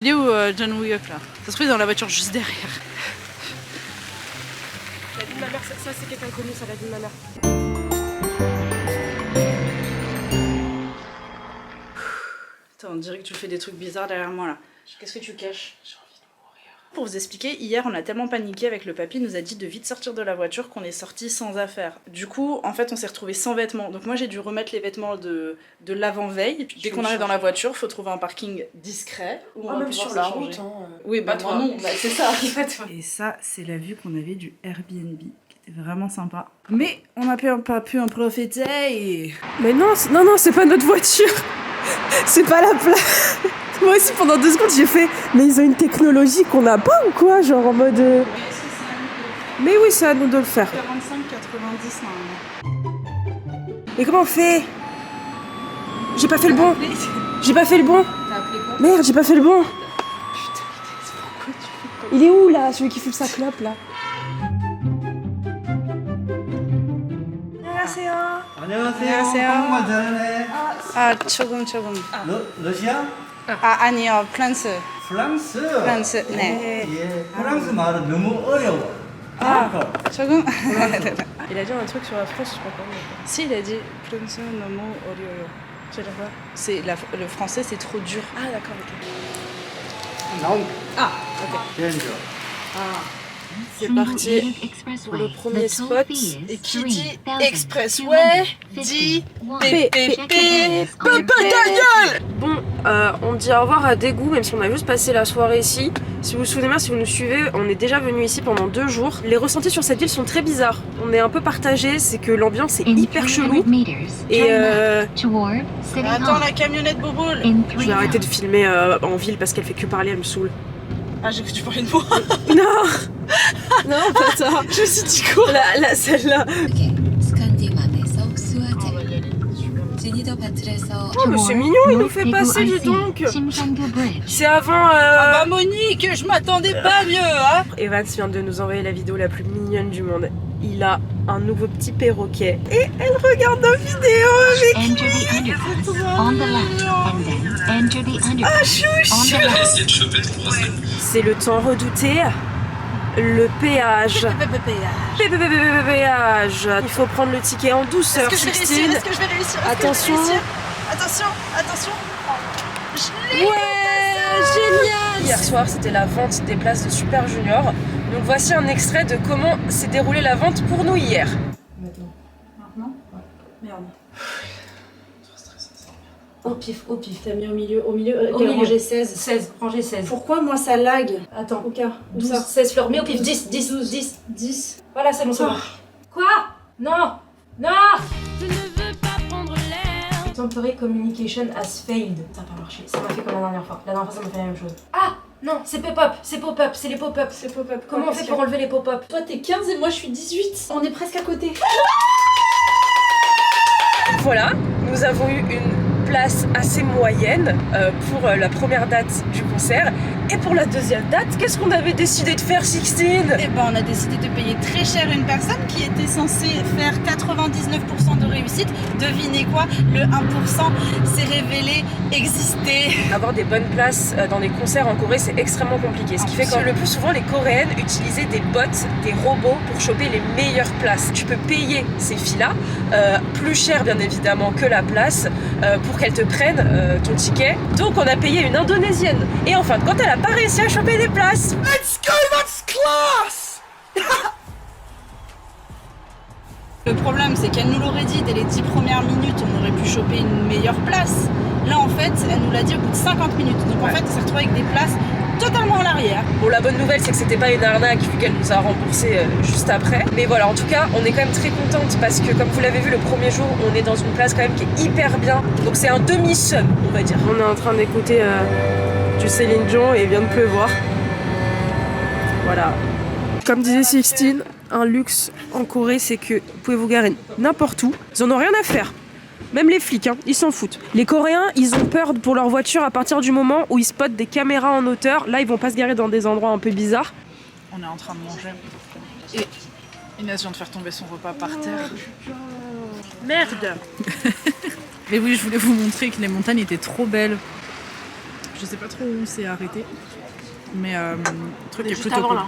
Il est où John Wooyuk là? Ça se trouve dans la voiture juste derrière. La vie de ma mère, ça c'est quelqu'un connu, ça, la vie de ma mère. Attends, on dirait que tu fais des trucs bizarres derrière moi là. Qu'est-ce que tu caches? J'ai envie de mourir. Pour vous expliquer, hier on a tellement paniqué avec le papy, il nous a dit de vite sortir de la voiture qu'on est sorti sans affaires. Du coup, en fait, on s'est retrouvé sans vêtements. Donc moi j'ai dû remettre les vêtements de l'avant-veille. Dès qu'on arrive dans la voiture, faut trouver un parking discret où on va même pouvoir sur la s'échanger. route. Hein. Oui, bah toi non, bah, c'est ça. Et ça, c'est la vue qu'on avait du Airbnb, qui était vraiment sympa. Mais on n'a pas pu en profiter et... Mais non, c'est pas notre voiture. C'est pas la place. Moi aussi, pendant 2 secondes, j'ai fait. Mais ils ont une technologie qu'on n'a pas ou quoi? Genre en mode. Mais oui, c'est à nous de le faire. 45,90 normalement. Mais comment on fait? J'ai pas fait le bon. J'ai pas fait le bon. T'as appelé quoi? Merde, j'ai pas fait le bon. Putain, pourquoi tu fais Il est où là, celui qui fume sa clope là? 안녕하세요. 한국말 잘하네. 아, 조금. 러시아? 아니요, 프랑스. 프랑스? 프랑스, 네. 예, 프랑스 말은 너무 어려워. 조금. Il a dit un truc sur la France, je sais pas quoi. Si, il a dit 프랑스 너무 어려워요. Je sais pas. C'est le français, c'est trop dur. Ah d'accord, ok. 나온 Ah, ok. 렌저. C'est parti pour le premier spot. Et qui dit expressway dit PPP. Bon, on dit au revoir à Daegu, même si on a juste passé la soirée ici. Si vous vous souvenez bien, si vous nous suivez, on est déjà venu ici pendant 2 jours. Les ressentis sur cette ville sont très bizarres. On est un peu partagés, c'est que l'ambiance est hyper chelou. Et Attends, la camionnette boboule. je vais arrêter de filmer en ville parce qu'elle fait que parler, elle me saoule. Ah, j'ai cru que tu parlais de moi. Non. Non, pas ça. Je me suis dit quoi? La celle-là. Oh, mais c'est mignon, il nous fait passer, dis donc. C'est avant. Ah bah Monique, je m'attendais pas mieux, hein. Evans vient de nous envoyer la vidéo la plus mignonne du monde. Il a un nouveau petit perroquet et elle regarde nos vidéos avec lui. Ah chouche. C'est le temps redouté, le péage. Péage. Il faut prendre le ticket en douceur, Sixtine. Est-ce que je vais réussir? Attention. Attention. Ouais, génial! Hier soir, c'était la vente des places de Super Junior. Donc voici un extrait de comment s'est déroulée la vente pour nous hier. Maintenant? Ouais. Merde. Au pif, t'as mis au milieu, Quelle rangée? 16. 16, rangée 16. Pourquoi moi ça lag? Attends, Au cas, où 12, ça? 16 fleurs, mais au pif, 10, 10, 12, 10. 10. Voilà, c'est bon, c'est bon. Quoi? Non! Non! Je ne veux pas prendre l'air. Temporary communication has failed. Ça n'a pas marché, ça m'a fait comme la dernière fois. La dernière fois, ça m'a fait la même chose. Ah! Non, c'est pop-up, c'est les pop-up. C'est pop-up. Comment on fait pour enlever les pop-up? Toi t'es 15 et moi je suis 18. On est presque à côté. Voilà, nous avons eu une place assez moyenne pour la première date du concert. Et pour la deuxième date, qu'est-ce qu'on avait décidé de faire, Sixtine? Eh ben, on a décidé de payer très cher une personne qui était censée faire 99% de réussite. Devinez quoi? Le 1% s'est révélé exister. Avoir des bonnes places dans des concerts en Corée, c'est extrêmement compliqué. Ce qui fait que le plus souvent, les Coréennes utilisaient des bots, des robots pour choper les meilleures places. Tu peux payer ces filles-là, plus cher bien évidemment que la place, pour qu'elles te prennent ton ticket. Donc on a payé une Indonésienne. Et en fin de compte, elle a pas réussi à choper des places. Let's go, that's class. Le problème, c'est qu'elle nous l'aurait dit dès les 10 premières minutes, on aurait pu choper une meilleure place. Là, en fait, elle nous l'a dit au bout de 50 minutes. Donc en fait, on s'est retrouvé avec des places totalement à l'arrière. Bon, la bonne nouvelle, c'est que c'était pas une arnaque vu qu'elle nous a remboursé juste après. Mais voilà, en tout cas, on est quand même très contente parce que, comme vous l'avez vu le premier jour, on est dans une place quand même qui est hyper bien. Donc c'est un demi-sum, on va dire. On est en train d'écouter du Céline Dion et il vient de pleuvoir. Voilà. Comme disait Sixtine, un luxe en Corée, c'est que vous pouvez vous garer n'importe où. Ils en ont rien à faire. Même les flics, hein, ils s'en foutent. Les Coréens, ils ont peur pour leur voiture à partir du moment où ils spotent des caméras en hauteur. Là, ils vont pas se garer dans des endroits un peu bizarres. On est en train de manger. Et Inès vient de faire tomber son repas par terre. Merde. Mais oui, je voulais vous montrer que les montagnes étaient trop belles. Je sais pas trop où c'est arrêté. Mais le truc est Juste plutôt avant cool. là.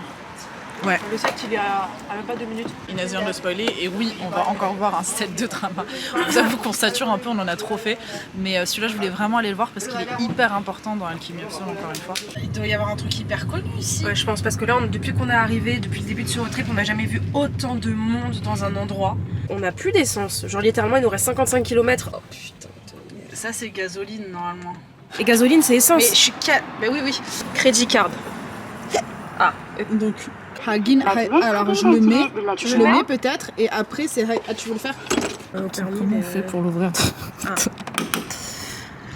Ouais. Le sac il est à même pas 2 minutes. Inès vient de le spoiler et oui, on va encore voir un set de drama. Je vous avoue qu'on sature un peu, on en a trop fait. Mais celui-là, je voulais vraiment aller le voir parce qu'il est hyper important dans Alchemy of Souls, encore une fois. Il doit y avoir un truc hyper connu ici. Ouais, je pense parce que là, depuis qu'on est arrivé, depuis le début de ce road trip, on n'a jamais vu autant de monde dans un endroit. On n'a plus d'essence. Genre littéralement, il nous reste 55 km. Oh putain. Ça, c'est gasoline normalement. Et gasoline, c'est essence. Mais je suis Mais oui. Crédit card. Ah, Donc, Hagin, alors je le mets peut-être, et après c'est. Ah, tu veux le faire? Comment on fait pour l'ouvrir?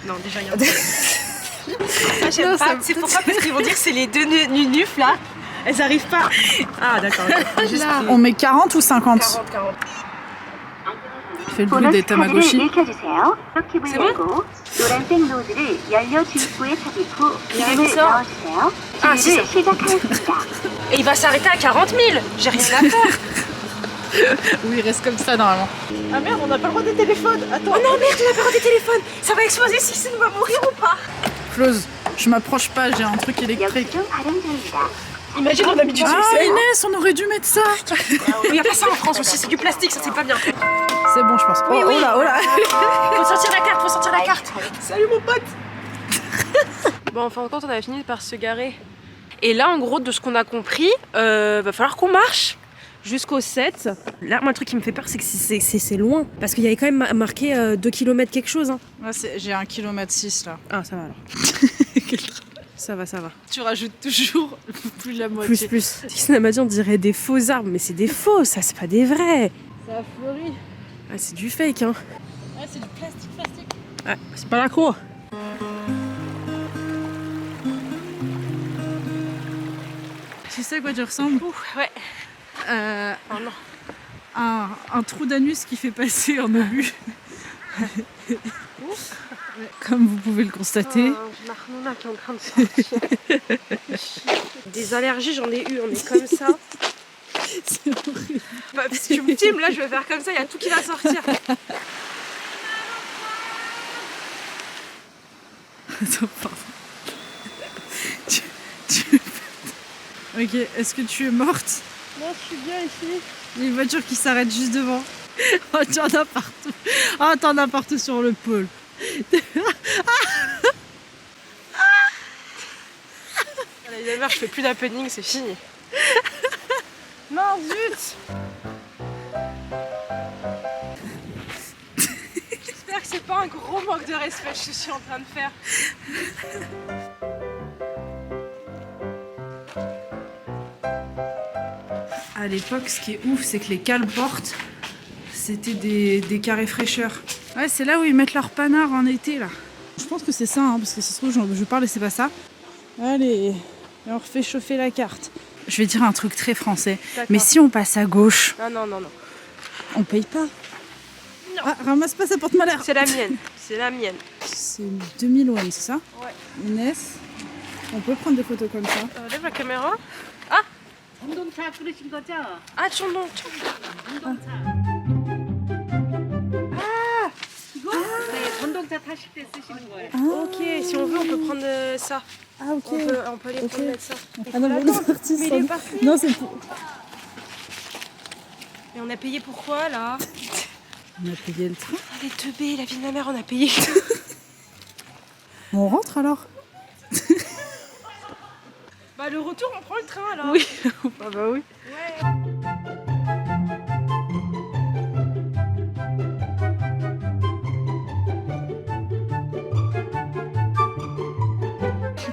non, déjà, il y a un truc. Ça, j'aime pas. C'est pourquoi? Parce qu'ils vont dire que c'est les deux nufs là. Elles arrivent pas. Ah, d'accord. Juste On met 40 ou 50? 40. Fais le bruit des Tamagotchi. C'est bon? Ah, c'est ça. Et il va s'arrêter à 40 000. J'ai rien à faire. Oui, il reste comme ça normalement. Ah merde, on n'a pas le droit des téléphones. Attends. Oh non, merde, on n'a pas le droit des téléphones. Ça va exploser si ça va mourir ou pas. Close, je m'approche pas, j'ai un truc électrique. Imagine, on a mis du Ah succès. Inès, on aurait dû mettre ça. Il n'y a pas ça en France aussi, c'est du plastique, ça c'est pas bien. C'est bon, je pense. Oui, oh, oui. oh là. Faut sortir la carte. Salut mon pote. Bon, en fin de compte, on avait fini par se garer. Et là, en gros, de ce qu'on a compris, va falloir qu'on marche jusqu'au 7. Là, moi, le truc qui me fait peur, c'est que c'est loin. Parce qu'il y avait quand même marqué 2 km quelque chose. Hein. Ouais, j'ai 1,6 km là. Ah, ça va alors. Ça va. Tu rajoutes toujours plus de la moitié. Plus. Dixon m'a dit, on dirait des faux arbres, mais c'est des faux, ça, c'est pas des vrais. Ça a fleuri. Ah, c'est du fake, hein. Ouais, c'est du plastique. Ouais, c'est pas la cour. Tu sais à quoi tu ressembles? Ouais. Oh non. Un trou d'anus qui fait passer en obus. Comme vous pouvez le constater. J'ai ma Ramona qui est en train de sortir. Des allergies, j'en ai eu, on est comme ça. C'est horrible. Bah, parce que tu me filmes, là je vais faire comme ça, il y a tout qui va sortir. Attends, pardon. Ok, est-ce que tu es morte? Non, je suis bien ici. Il y a une voiture qui s'arrête juste devant. Oh, t'en as partout. Oh, t'en as partout sur le pôle. La mère, je fais plus d'happening, c'est fini. Non, zut. J'espère que c'est pas un gros manque de respect que je suis en train de faire. À l'époque, ce qui est ouf, c'est que les cale-portes, c'était des carrés fraîcheurs. Ouais, c'est là où ils mettent leur panard en été, là. Je pense que c'est ça, hein, parce que ça se trouve, je parle et c'est pas ça. Allez, et on refait chauffer la carte. Je vais dire un truc très français, mais si on passe à gauche, Non. on paye pas. Non. Ah, ramasse pas, ça porte malheur. C'est la mienne, c'est la mienne. C'est 2000 won, c'est ça? Ouais. Inès, on peut prendre des photos comme ça. Lève la caméra. Ah, Chandon. Ok, si on veut, on peut prendre ça. Ah, ok. On peut aller prendre ça. Ah non, mais il est parti, Mais ça. il est parti. Non, c'est pour... Et on a payé pourquoi là? On a payé le train. Les teubés, la vie de ma mère, on a payé. On rentre alors? Bah le retour, on prend le train alors. Oui. Ah bah oui.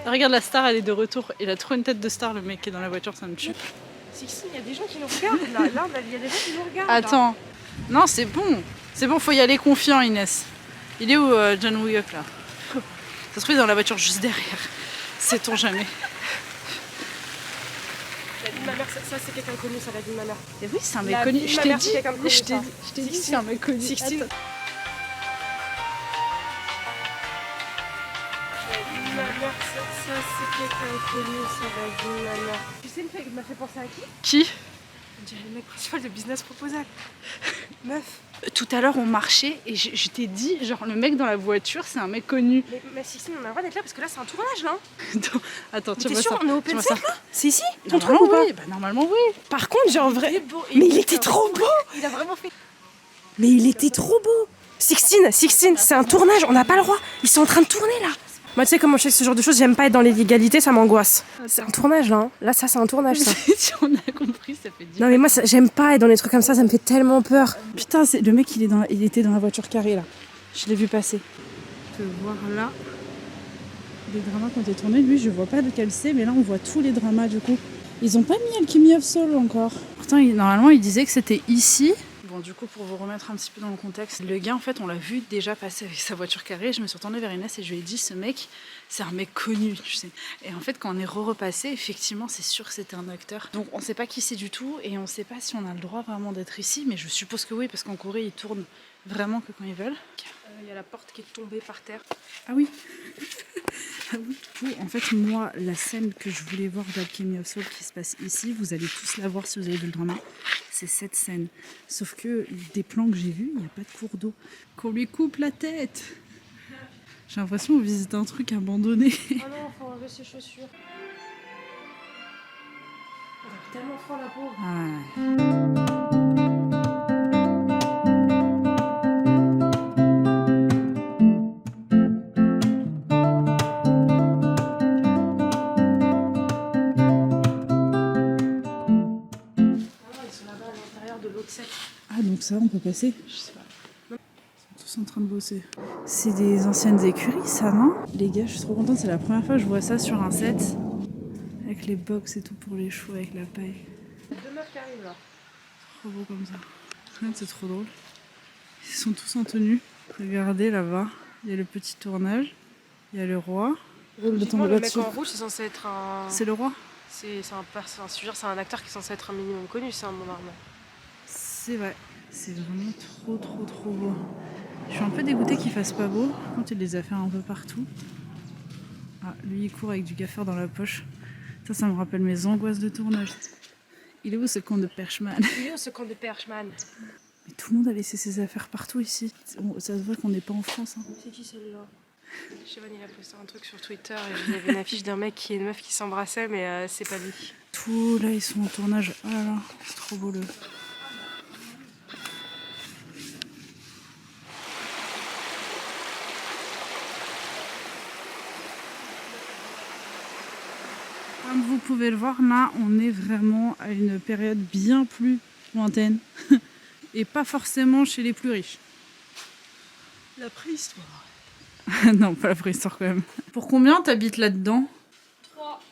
Regarde, la star, elle est de retour. Il a trop une tête de star, le mec qui est dans la voiture, ça me tue. Si, il y a des gens qui nous regardent là. Là, il y a des gens qui nous regardent. là. Attends. Non, c'est bon. C'est bon, faut y aller confiant, Inès. Il est où John Wooyup là? Ça se trouve, il est dans la voiture juste derrière. Sait-on jamais. La vie de ma mère, ça c'est quelqu'un connu, ça, la vie de ma mère. Et oui, c'est un La mec connu. vie de Je ma t'ai mère, dit, c'est quelqu'un de connu, je t'ai ça. dit, c'est un mec connu. Sixtine. Attends. La vie de ma mère, ça c'est quelqu'un de connu, ça, la vie de ma mère. Tu sais, il m'a fait penser à qui? Qui? On dirait le mec principal de Business Proposal. Meuf. Tout à l'heure, on marchait et je t'ai dit, genre, le mec dans la voiture, c'est un mec connu. Mais Sixtine, on a le droit d'être là parce que là, c'est un tournage, là. Attends, tu T'es vois sûr, ça. on est au Tu vois Open ça. là? C'est ici ton truc Normalement, ou pas? oui. Bah, normalement, oui. Par contre, genre, vrai. beau. Mais il était trop beau. Il a vraiment fait. Mais il était trop beau. Sixtine, c'est un tournage, on n'a pas le droit. Ils sont en train de tourner, là. Moi, tu sais comment je sais ce genre de choses, j'aime pas être dans l'illégalité, ça m'angoisse. C'est un tournage, là. Hein. Là, ça, c'est un tournage, ça. Si on a compris, ça fait 10. Non, mais moi, j'aime pas être dans les trucs comme ça me fait tellement peur. Putain, le mec, il était dans la voiture carrée, là. Je l'ai vu passer. Je peux voir là les dramas qui ont été tournés. Lui, je vois pas lequel c'est, mais là, on voit tous les dramas, du coup. Ils ont pas mis Alchemy of Soul encore. Pourtant, normalement, il disait que c'était ici. Bon, du coup, pour vous remettre un petit peu dans le contexte, le gars, en fait, on l'a vu déjà passer avec sa voiture carrée. Je me suis retournée vers Inès et je lui ai dit, ce mec, c'est un mec connu, tu sais. Et en fait, quand on est repassé, effectivement, c'est sûr que c'était un acteur. Donc, on sait pas qui c'est du tout et on sait pas si on a le droit vraiment d'être ici, mais je suppose que oui, parce qu'en Corée, ils tournent vraiment que quand ils veulent. Il y a la porte qui est tombée par terre. Ah oui. Ah oui. Du coup, en fait, moi, la scène que je voulais voir d'Alchemy of Soul qui se passe ici, vous allez tous la voir si vous avez vu le drama, c'est cette scène. Sauf que des plans que j'ai vus, il n'y a pas de cours d'eau. Qu'on lui coupe la tête. J'ai l'impression qu'on visite un truc abandonné. Oh non, faut enlever ses chaussures. On a tellement froid la peau. Ah. Ah, donc ça, on peut passer? Je sais pas. Ils sont tous en train de bosser. C'est des anciennes écuries, ça, non? Les gars, je suis trop contente. C'est la première fois que je vois ça sur un set. Avec les box et tout pour les chevaux, avec la paille. Deux meufs qui arrivent là. Trop beau comme ça. C'est trop drôle. Ils sont tous en tenue. Regardez là-bas. Il y a le petit tournage. Il y a le roi. Roule de tomber Le mec là-dessus. en rouge, c'est censé être un. C'est le roi? C'est un acteur qui est censé être un minimum connu, c'est un bon arme. C'est vrai. C'est vraiment trop beau. Je suis un peu dégoûtée qu'il fasse pas beau. Par contre, il les a fait un peu partout. Ah, lui, il court avec du gaffeur dans la poche. Ça me rappelle mes angoisses de tournage. Il est où ce con de Perchman? Il est où ce camp de Perchman? Mais tout le monde a laissé ses affaires partout ici. Ça se voit qu'on n'est pas en France. Hein. C'est qui celle-là? Siobhan, il a posté un truc sur Twitter et il y avait une affiche d'un mec et une meuf qui s'embrassaient, mais c'est pas lui. Tout là, ils sont en tournage. Oh là là, c'est trop beau le. Comme vous pouvez le voir, là, on est vraiment à une période bien plus lointaine. Et pas forcément chez les plus riches. La préhistoire. Non, pas la préhistoire quand même. Pour combien t'habites là-dedans? 3.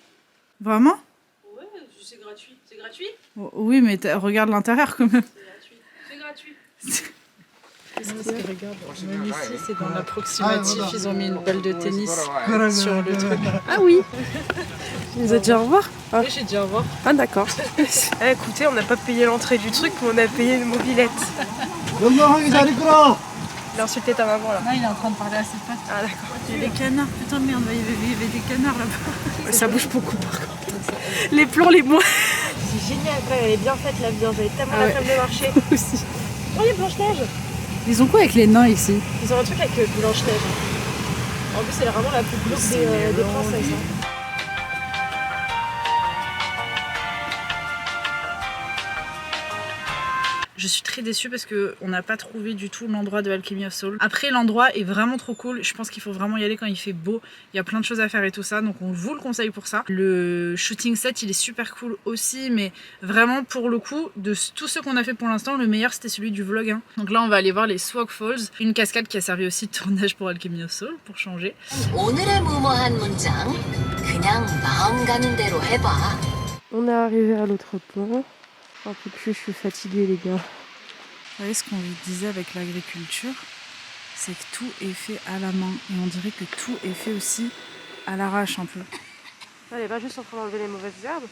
Vraiment? Ouais, c'est gratuit. C'est gratuit? Oh, oui, mais regarde l'intérieur quand même. C'est gratuit. Regarde, même ici, c'est dans l'approximatif. Ils ont mis une balle de tennis sur le truc. Ah oui. Tu nous as dit au revoir? Oui, j'ai dit au revoir. Ah d'accord. Écoutez, on n'a pas payé l'entrée du truc, mais on a payé une mobilette. Il a insulté ta maman là. Non, il est en train de parler à ses potes. Ah d'accord. Il y a des canards. Putain, merde, il y avait des canards là-bas. Ça bouge beaucoup par contre. Les plombs, les mois. C'est génial, quoi. Elle est bien faite la vie. J'avais tellement la flemme de marcher. Aussi. Oh, les Blanche-Neige. Ils ont quoi avec les nains ici? Ils ont un truc avec Blanche-Neige. En plus, c'est vraiment la plus grosse des princesses. Hein. Je suis très déçue parce qu'on n'a pas trouvé du tout l'endroit de Alchemy of Soul. Après, l'endroit est vraiment trop cool. Je pense qu'il faut vraiment y aller quand il fait beau. Il y a plein de choses à faire et tout ça. Donc on vous le conseille pour ça. Le shooting set, il est super cool aussi. Mais vraiment, pour le coup, de tous ceux qu'on a fait pour l'instant, le meilleur, c'était celui du vlog 1. Donc là, on va aller voir les Swag Falls. Une cascade qui a servi aussi de tournage pour Alchemy of Soul, pour changer. 오늘의 무모한 문장 그냥 마음 가는 대로 해봐. On est arrivé à l'autre pont. Un peu plus, je suis fatiguée les gars. Vous voyez ce qu'on disait avec l'agriculture, c'est que tout est fait à la main. Et on dirait que tout est fait aussi à l'arrache un peu. Elle est pas juste en train d'enlever les mauvaises herbes.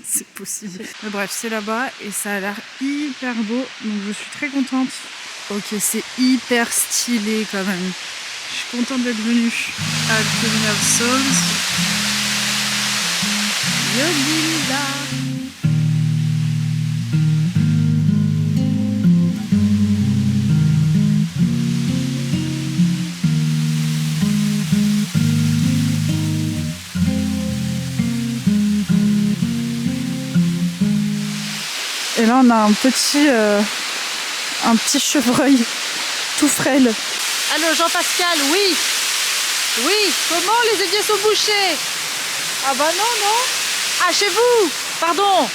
C'est possible. Mais bref, c'est là-bas et ça a l'air hyper beau. Donc je suis très contente. Ok, c'est hyper stylé quand même. Je suis contente d'être venue à Alchemy of Souls. Yodila. Et là, on a un petit chevreuil tout frêle. Allô, Jean-Pascal, oui. Oui, comment les éviers sont bouchés? Ah bah non. Ah, chez vous. Pardon.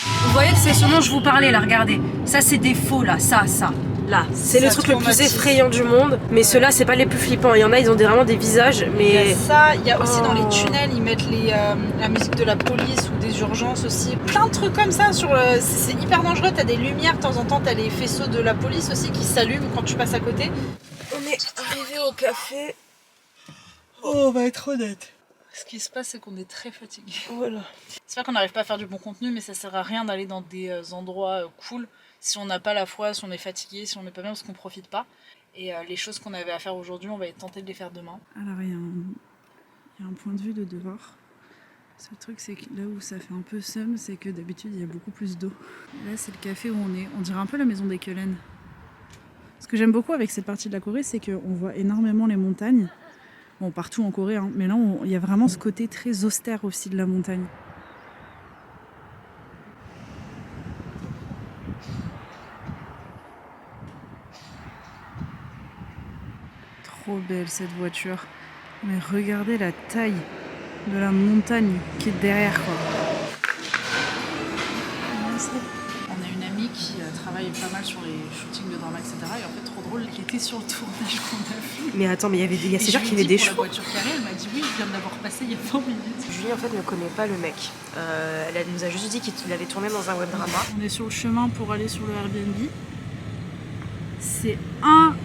Vous voyez, c'est ce dont je vous parlais là, regardez. Ça, c'est des faux là, ça. Là, c'est le truc le plus effrayant du monde. Mais ceux-là, c'est pas les plus flippants. Il y en a, ils ont vraiment des visages, mais... Il y a ça, il y a aussi dans les tunnels, ils mettent la musique de la police ou des urgences aussi. Plein de trucs comme ça. C'est hyper dangereux. T'as des lumières, de temps en temps, t'as les faisceaux de la police aussi qui s'allument quand tu passes à côté. On est arrivé au café. Oh, on va être honnête. Ce qui se passe, c'est qu'on est très fatigué. Voilà. C'est pas qu'on n'arrive pas à faire du bon contenu, mais ça sert à rien d'aller dans des endroits cool si on n'a pas la foi, si on est fatigué, si on n'est pas bien, parce qu'on profite pas. Et les choses qu'on avait à faire aujourd'hui, on va être tenté de les faire demain. Alors il y a un point de vue de dehors. Ce truc, c'est que là où ça fait un peu seum, c'est que d'habitude il y a beaucoup plus d'eau. Là, c'est le café où on est. On dirait un peu la maison des Kellen. Ce que j'aime beaucoup avec cette partie de la Corée, c'est qu'on voit énormément les montagnes. Bon, partout en Corée, hein, mais là, il y a vraiment ce côté très austère aussi de la montagne. Trop belle cette voiture. Mais regardez la taille de la montagne qui est derrière, quoi. On a une amie qui travaille pas mal sur les shootings de drama, etc. Et en fait, trop drôle, elle était sur le tournage qu'on a vu. Mais attends, mais il y a c'est sûr qu'il y avait des choses. chevaux. La voiture carrée, elle m'a dit oui, je viens de l'avoir passé il y a 20 minutes. Julie, en fait, ne connaît pas le mec. Elle nous a juste dit qu'il avait tourné dans un web drama. On est sur le chemin pour aller sur le Airbnb. C'est incroyable.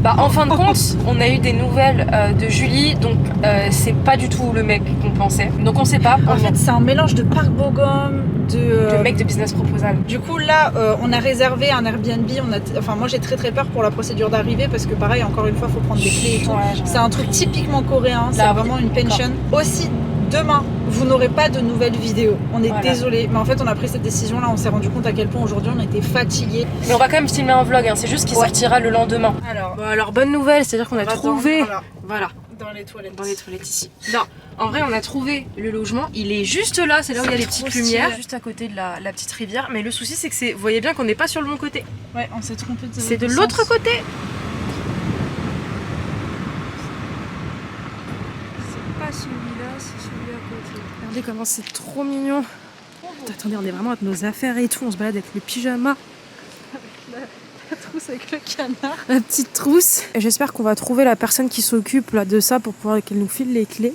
Bah, en fin de compte, on a eu des nouvelles de Julie, donc c'est pas du tout le mec qu'on pensait. Donc on sait pas. En fait, c'est un mélange de Park Bo-gum, le mec de Business Proposal. Du coup, là, on a réservé un Airbnb. Enfin, moi, j'ai très peur pour la procédure d'arrivée parce que, pareil, encore une fois, il faut prendre des clés et tout. Ouais, c'est un truc typiquement coréen. C'est vraiment une pension. Aussi, demain, vous n'aurez pas de nouvelles vidéos. On est désolé, mais en fait, on a pris cette décision-là. On s'est rendu compte à quel point aujourd'hui, on était fatigués. Mais on va quand même filmer un vlog. Hein. C'est juste qu'il sortira le lendemain. Alors, bonne nouvelle, c'est-à-dire qu'on a trouvé. Voilà. Dans les toilettes. Dans les toilettes ici. Non, en vrai, on a trouvé le logement. Il est juste là, c'est là où il y a les petites lumières, juste à côté de la petite rivière. Mais le souci, c'est que vous voyez bien qu'on n'est pas sur le bon côté. Ouais, on s'est trompé de c'est de l'autre côté. C'est pas celui-là, c'est celui à côté. Regardez comment c'est trop mignon. Attendez, on est vraiment avec nos affaires et tout. On se balade avec le pyjama. La trousse avec le canard. La petite trousse. Et j'espère qu'on va trouver la personne qui s'occupe là de ça pour pouvoir qu'elle nous file les clés.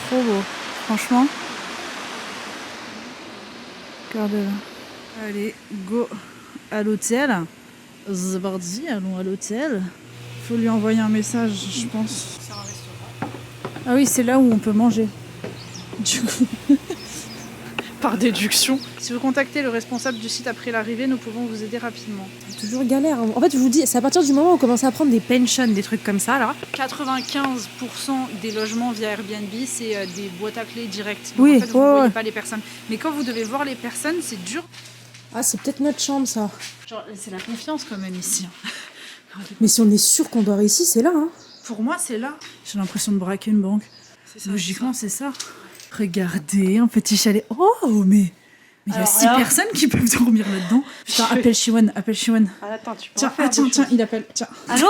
Trop beau, franchement. Regardez là. Allez, go à l'hôtel. C'est parti, allons à l'hôtel. Faut lui envoyer un message, je pense. C'est un restaurant. Ah oui, c'est là où on peut manger. Du coup. Par déduction. Si vous contactez le responsable du site après l'arrivée, nous pouvons vous aider rapidement. Toujours galère. En fait, je vous dis, c'est à partir du moment où on commence à prendre des pensions, des trucs comme ça, là. 95% des logements via Airbnb, c'est des boîtes à clés directes. Donc, oui, en fait, vous ne voyez pas les personnes. Mais quand vous devez voir les personnes, c'est dur. Ah, c'est peut-être notre chambre, ça. Genre, c'est la confiance quand même ici. Mais si on est sûr qu'on dort ici, c'est là, hein. Pour moi, c'est là. J'ai l'impression de braquer une banque. Logiquement, c'est ça. Regardez, un petit chalet. Oh, mais il y a 6 personnes qui peuvent dormir là-dedans. Putain, appelle Shiwan, appelle Shiwan. Ah, attends, tu peux tiens, il appelle. Tiens. Allô?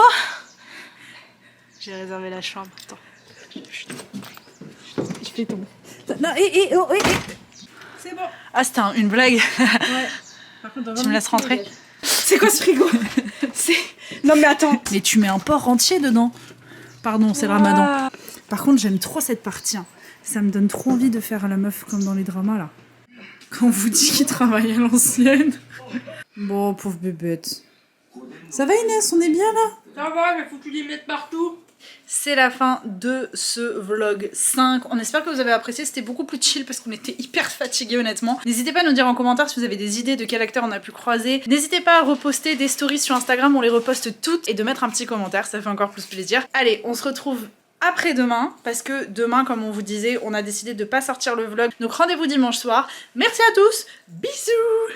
J'ai réservé la chambre. Attends. Je fais tomber. Non, C'est bon. Ah, c'était une blague. Ouais. Par contre, tu me laisses rentrer? C'est quoi ce frigo? Non, mais attends. Mais tu mets un porc entier dedans. Pardon, c'est le ramadan. Par contre, j'aime trop cette partie. Ça me donne trop envie de faire la meuf comme dans les dramas, là. Quand on vous dit qu'il travaille à l'ancienne. Bon, pauvre bébête. Ça va, Inès? On est bien, là? Ça va, mais faut que tu les mettes partout. C'est la fin de ce vlog 5. On espère que vous avez apprécié. C'était beaucoup plus chill parce qu'on était hyper fatigués, honnêtement. N'hésitez pas à nous dire en commentaire si vous avez des idées de quel acteur on a pu croiser. N'hésitez pas à reposter des stories sur Instagram. On les reposte toutes. Et de mettre un petit commentaire. Ça fait encore plus plaisir. Allez, on se retrouve après-demain, parce que demain, comme on vous disait, on a décidé de pas sortir le vlog. Donc rendez-vous dimanche soir. Merci à tous, bisous.